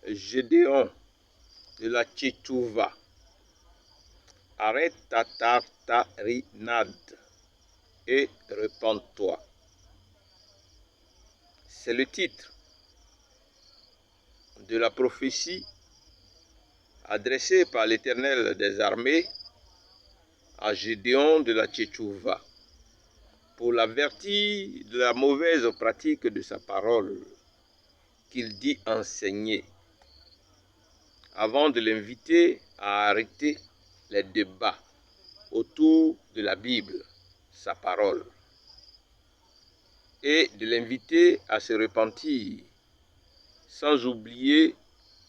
Gédéon de la Tchétchouva. Arrête ta tartarinade et repens-toi. C'est le titre de la prophétie adressée par l'Éternel des armées à Gédéon de la Tchétchouva pour l'avertir de la mauvaise pratique de sa parole qu'il dit enseigner, avant de l'inviter à arrêter les débats autour de la Bible, sa parole, et de l'inviter à se repentir, sans oublier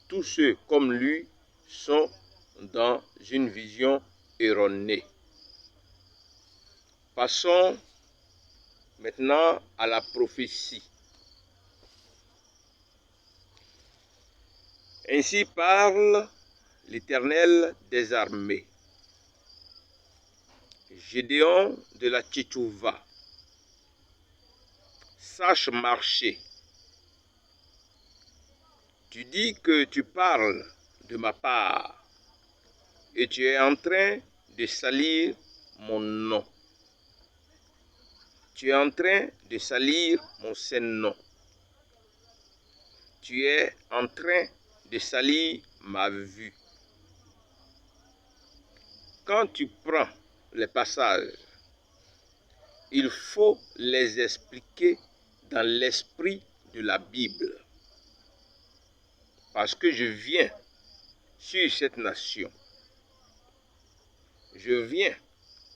tous ceux comme lui sont dans une vision erronée. Passons maintenant à la prophétie. Ainsi parle l'Éternel des armées. Gédéon de la Tchétchouva, sache marcher. Tu dis que tu parles de ma part et tu es en train de salir mon nom. Tu es en train de salir mon saint nom. Tu es en train de salir ma vue. Quand tu prends les passages, il faut les expliquer dans l'esprit de la Bible. Parce que je viens sur cette nation. Je viens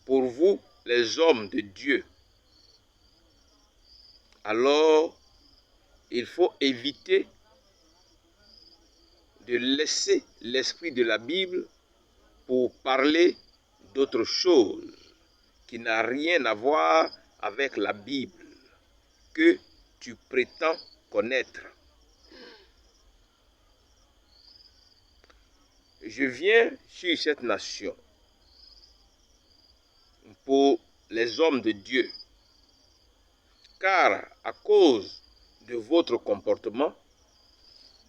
pour vous, les hommes de Dieu. Alors, il faut éviter de laisser l'esprit de la Bible pour parler d'autre chose qui n'a rien à voir avec la Bible que tu prétends connaître. Je viens sur cette nation pour les hommes de Dieu, car à cause de votre comportement,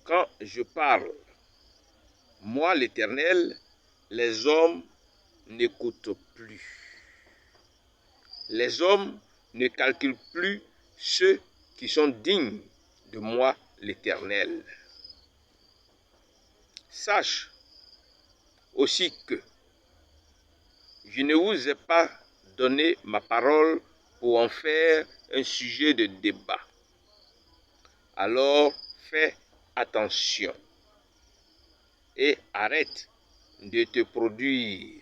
quand je parle, moi l'Éternel, les hommes n'écoutent plus. Les hommes ne calculent plus ceux qui sont dignes de moi l'Éternel. Sache aussi que je ne vous ai pas donné ma parole pour en faire un sujet de débat. Alors fais attention et arrête de te produire.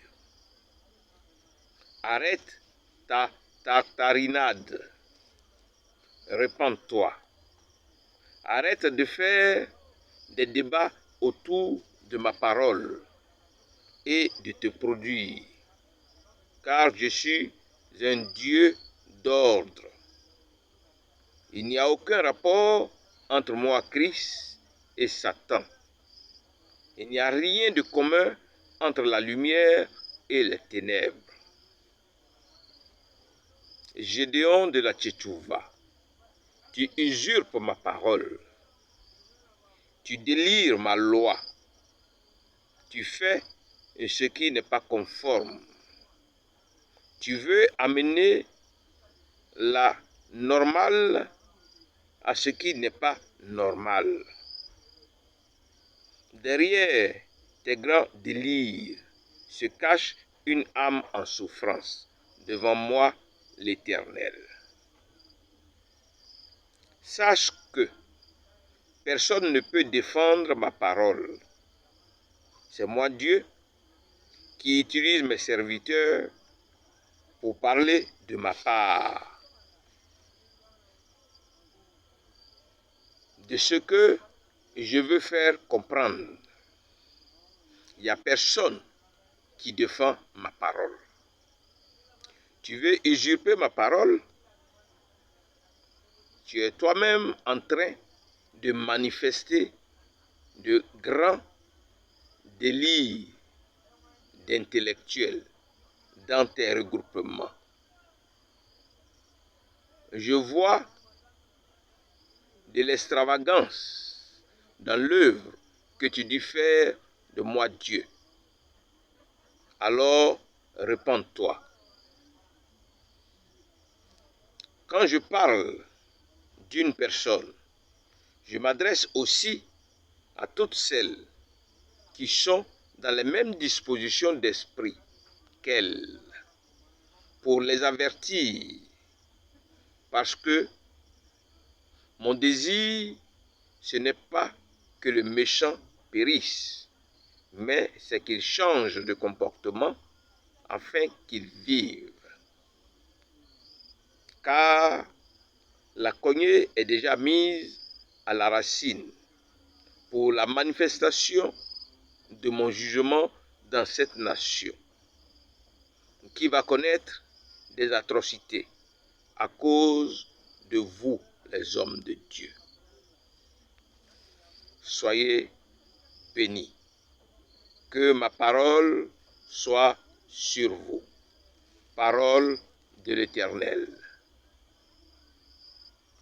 Arrête ta tartarinade. Repens-toi. Arrête de faire des débats autour de ma parole et de te produire, car je suis un Dieu d'ordre. Il n'y a aucun rapport entre moi, Christ, et Satan. Il n'y a rien de commun entre la lumière et les ténèbres. Gédéon de la Tchétchouva, tu usurpes ma parole. Tu délires ma loi. Tu fais ce qui n'est pas conforme. Tu veux amener la normale à ce qui n'est pas normal. Derrière tes grands délires se cache une âme en souffrance devant moi, l'Éternel. Sache que personne ne peut défendre ma parole. C'est moi Dieu qui utilise mes serviteurs pour parler de ma part, de ce que je veux faire comprendre. Il n'y a personne qui défend ma parole. Tu veux usurper ma parole? Tu es toi-même en train de manifester de grands délires d'intellectuels dans tes regroupements. Je vois de l'extravagance dans l'œuvre que tu diffères de moi, Dieu, alors repens-toi. Quand je parle d'une personne, je m'adresse aussi à toutes celles qui sont dans les mêmes dispositions d'esprit qu'elle, pour les avertir, parce que mon désir, ce n'est pas que le méchant périsse, mais c'est qu'il change de comportement afin qu'il vive. Car la cognée est déjà mise à la racine pour la manifestation de mon jugement dans cette nation, qui va connaître des atrocités à cause de vous, les hommes de Dieu. Soyez bénis. Que ma parole soit sur vous. Parole de l'Éternel.